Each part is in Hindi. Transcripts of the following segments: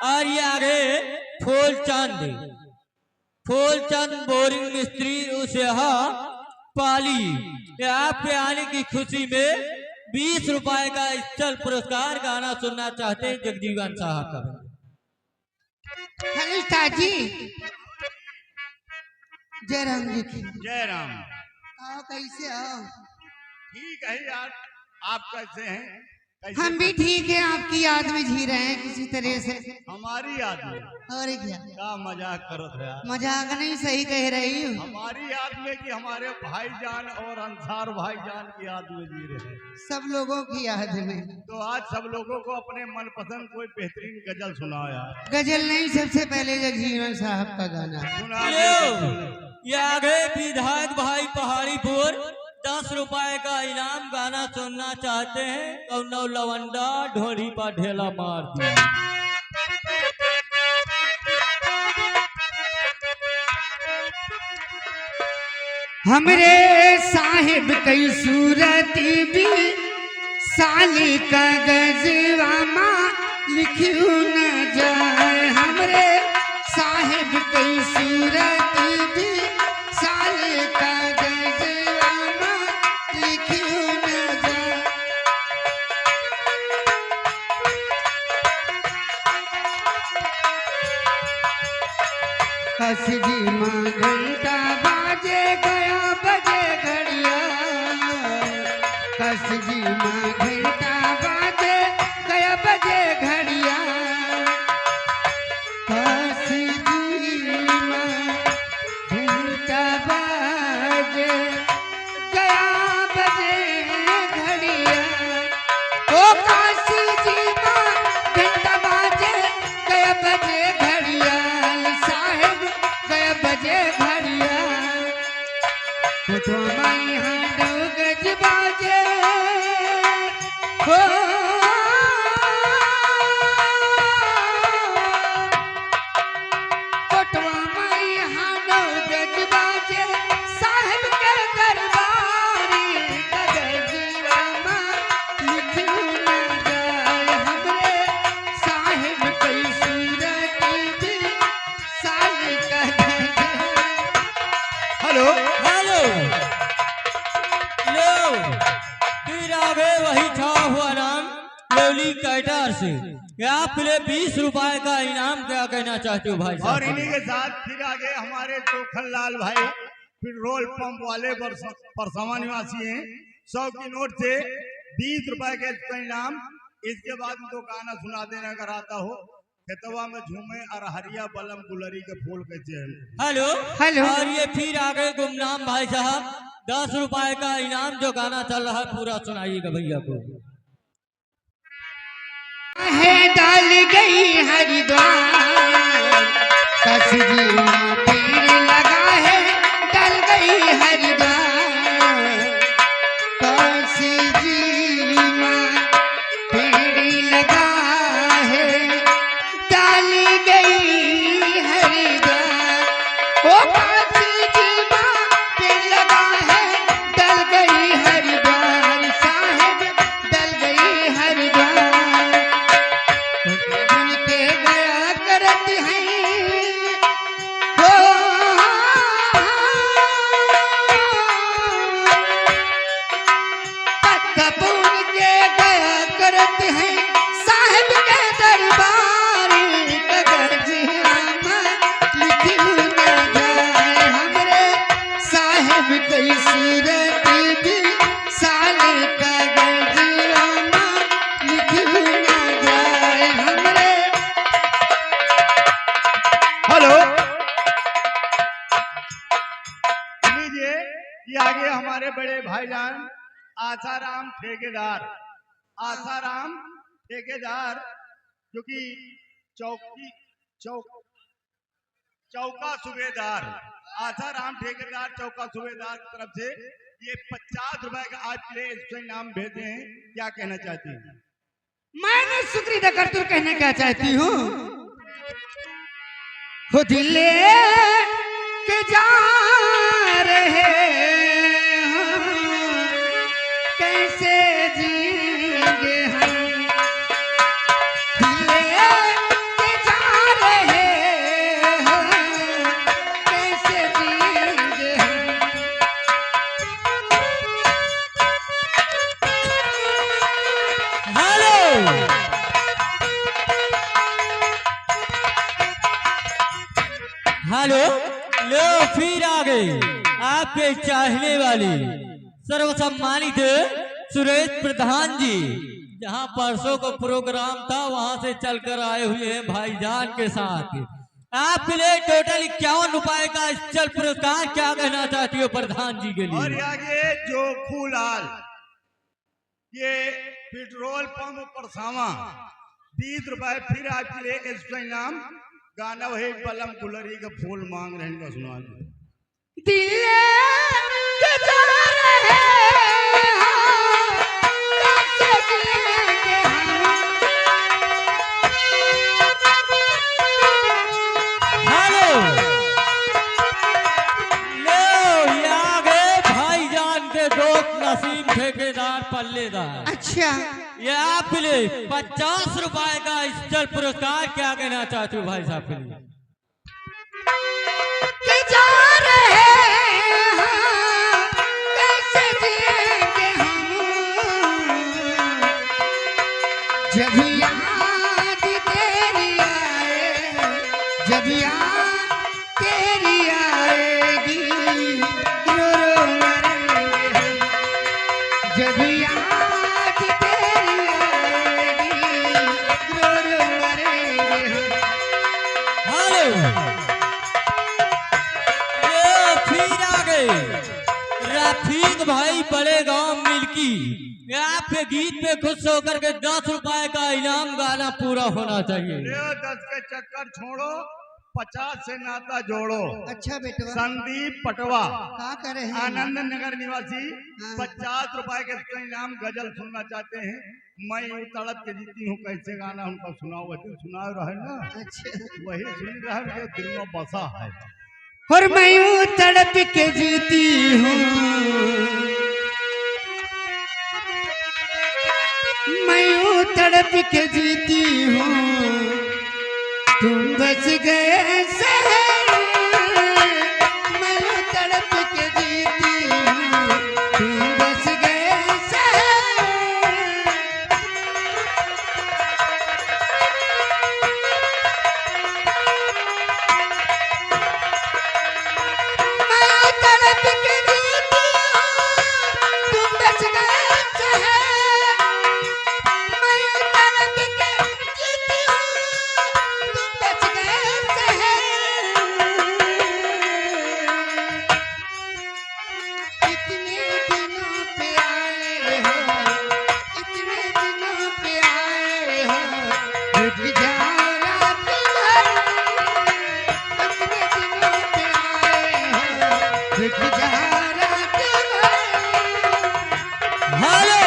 और ये आगे फूलचंद बोरिंग मिस्त्री उस यहाँ पाली। ये आपके आने की खुशी में 20 रुपए का स्थल पुरस्कार गाना सुनना चाहते हैं जगजीवन साहब का। हेलो जी, जय राम जी की जय राम। आओ, कैसे आओ? ठीक है यार, आप कैसे हैं? कैसे हम भी ठीक है, आपकी याद में जी रहे हैं किसी तरह से। हमारी याद में? और क्या मजाक करो यार। मजाक नहीं, सही कह रही हूँ। हमारी याद में कि हमारे भाईजान और अंसार भाईजान की याद में जी रहे हैं। सब लोगों की याद में। तो आज सब लोगों को अपने मनपसंद कोई बेहतरीन गजल सुनाया। गजल नहीं, सबसे पहले जगजीवन साहब का गाना सुना। ये आगे विधायक भाई पहाड़ीपुर 10 रुपए का इनाम गाना सुनना चाहते हैं। कौनो लवंडा ढोली पर ढेला मार दिया। हमरे साहिब कई सूरत भी साली का गजवा माँ लिखू न जाए। हमरे साहिब कई सूरत भी साली का गजवा माँ लिखू न जाए। हसजी माँ घंटा बाजे गया बजे घड़िया। हसजी माँ घंटा बाजे गया बजे घड़िया। हसजी माँ घंटा बाजे गया बजे घड़िया। ओ काशी जी माँ घंटा बाजे गया बजे घड़िया। साहेब गया बजे घड़िया। तो माई हांडो गज बाजे हो। कोटवा माई हांडो गज बाजे साहेब के दरबारी गजवा माँ लिखू न जाए। हमरे साहेब कई सूरत भी साली का हेलो हेलो लो, फिर आगे वही था हुआ नाम लोली कैटर से। आप 20 रुपए का इनाम क्या कहना चाहते हो भाई साहब? और इन्हीं के साथ फिर आगे हमारे चोखन लाल भाई पेट्रोल पंप वाले परसवा निवासी हैं। 100 की नोट से 20 रुपए के इनाम। इसके बाद तो गाना सुना देना अगर आता हो। खेतवा में झूमे और हरिया बलम गुलरी के फूल के चेहरे। Hello hello. और ये फिर आगे गुमनाम भाई साहब 10 रुपए का इनाम जो गाना चल रहा है पूरा सुनाइएगा भैया को। है डाल गई हरिद्वार। कसजी माँ पीर लगा है डाल गई हरिद्वार। कसजी माँ पीर लगा है डाल गई हरिद्वार। ओ कसजी माँ पीर लगा है डल गई हरिद्वार। साहेब डल गई हरिद्वार। उनके गया करत हैं हो। तब उनके गया करत हैं साहिब के दरबार। गजवा माँ लिखू न जाए। हमरे साहिब कई सूरत भी साली का गजवा माँ लिखू न जाए। हमरे हेलो लीजिए, ये आगे हमारे बड़े भाईजान आसाराम ठेकेदार जो कि चौका सूबेदार आसाराम ठेकेदार चौका सूबेदार की तरफ से ये 50 रुपए का आज के लिए इससे इनाम भेजे हैं। क्या कहना चाहती हैं? मैंने शुक्रिया कर तू कहने क्या चाहती हूँ। हो दिल के जा रहे हैं, कैसे जिएंगे हम। दिल के जा हेलो, लो फिर आ गई आपके चाहने वाली सर्वसम्मानित सुरेश प्रधान जी। जहां परसों को प्रोग्राम था वहां से चलकर आए हुए हैं भाईजान के साथ। आपके लिए टोटल 51 रुपए का चल पुरस्कार। क्या कहना चाहती हो प्रधान जी के और लिए? आगे जोखूलाल, ये पेट्रोल पंप परसावा 20 रुपए फिर आपके लिए इसका इनाम। गाना वही पलम गुलरी का फूल मांग रहे हैं, सुना दिल के तार है, कैसे जिएंगे हेलो, लो ये आ गए भाईजान के दोस्त नसीम ठेकेदार पल्लेदार। अच्छा, ये आपके लिए 50 रुपए का चल पुरस्कार। क्या कहना चाहते हो भाई साहब के लिए? के जा रहे हैं, कैसे जिएंगे हम, जब याद तेरी आए, जब याद तेरी आएगी, रो रो मरेंगे हम, जब याद तेरी आएगी, रो रो मरेंगे हम। हेलो, ये फिर आ गए रफीक भाई बड़े गांव मिल्की। ये आपके गीत पे खुश होकर के 10 रुपए का इनाम। गाना पूरा होना चाहिए। 10 के चक्कर छोड़ो, 50 से नाता जोड़ो। अच्छा बेटवा, संदीप पटवा, क्या करे हैं? आनंद नगर निवासी, हाँ। 50 रुपए के इसका इनाम। गजल सुनना चाहते हैं, मैं यूं तड़प के जीती हूँ, कैसे गाना उनको सुनाओ, वही सुना रहे ना, अच्छा, वही सुन रहे हैं, जो दिल में बसा है। और मैं यूं तड़प के जीती हूँ, मैं यूं तड़प के जीती हूँ, तुम बच गए शहर, मैं यूं तड़प के जीती हूँ, तुम बच गए शहर। मैं तड़प के जीती हूँ, तुम बच गए शहर, मैं तड़प के जीती हूँ, तुम बच गए शहर। इतने दिनों पे आए हो, इतने दिनों पे आए हो, रुक जाओ रात भर, इतने दिनों पे आए हो, रुक जाओ रात भर। हेलो,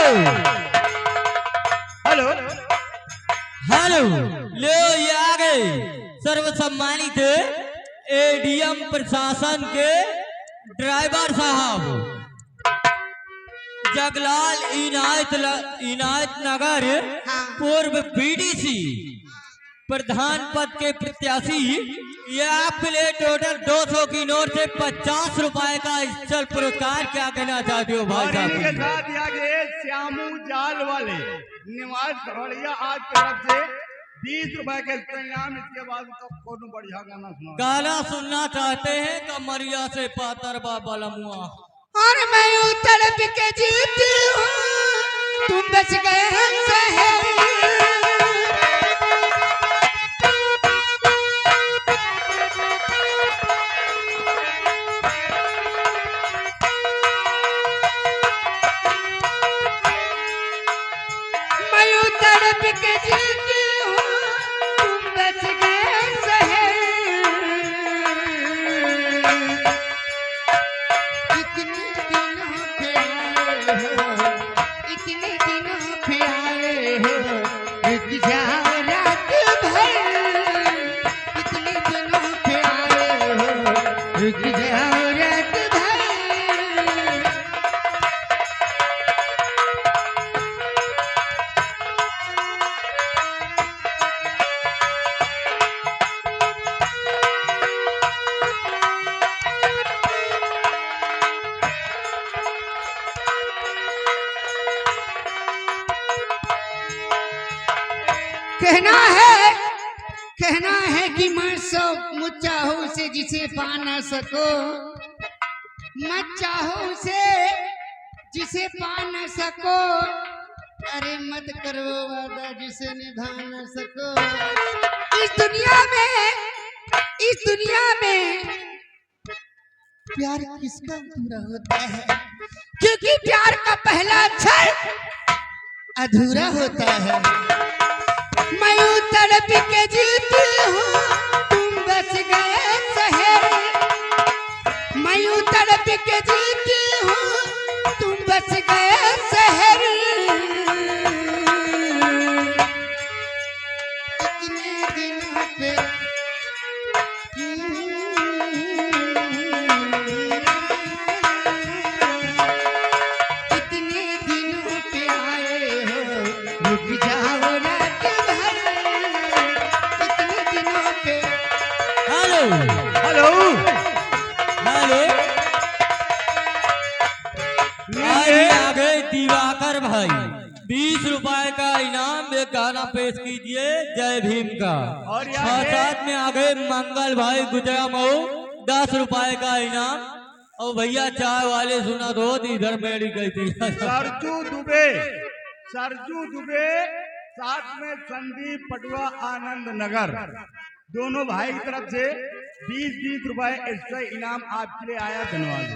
हेलो, हेलो, लो ये आ गए सर्वसम्मानित एडीएम प्रशासन के ड्राइवर साहब जगलाल इनायत नगर हाँ। पूर्व बीडीसी प्रधान पद के प्रत्याशी। ये आपके लिए टोटल 200 की नोट से 50 रुपए का चल पुरस्कार। क्या कहना चाहते हो भाई और साहब? इनके साथ आगे श्यामू जाल वाले निवास खड़िया, आज तरफ से 20 रुपए के इसका इनाम। इसके बाद तो कोनो बढ़िया गाना सुना। गाना सुनना चाहते हैं कमरिया से पातर बाबा लमुआ। और मैं यूं तड़प के जीती हूँ, तुम बच गए शहर। मैं यूं तड़प के जीती हूँ, तुम बच गए शहर। इतने दिनों पे आए हो, इतने दिनों पे आए हो, रुक जाओ रात भर, इतने दिनों पे आए हो, रुक जाओ रात भर। कहना है कहना है कि मैं सब मुझ चाहो उसे जिसे पा ना सको, मत चाहो उसे जिसे पा न सको, अरे मत करो वादा जिसे निभा न सको। इस दुनिया में प्यार किसका अधूरा होता है, क्योंकि प्यार का पहला अक्षर अधूरा होता है। मैं यूं तड़प के जीती हूँ, तुम बस गए शहर। मैं यूं तड़प के जीती हूँ, तुम बस गए शहर। इतने दिनों पे इतने दिनों पे आए हो, रुक जाओ रात भर। इतने दिनों पे हेलो हेलो हेलो लीजिए। आ गए दिवाकर भाई, 20 रुपए का इनाम एक गाना पेश कीजिए जय भीम का। और यहाँ साथ में आ गए मंगल भाई गुजरा मऊ, 10 रुपए का इनाम। और भैया चाय वाले सुना दो इधर मेरी गई थी। सरजू दुबे साथ में संदीप पटवा आनंद नगर, दोनों भाई की तरफ से 20-20 रुपए एक्स्ट्रा इनाम आपके लिए आया। धन्यवाद।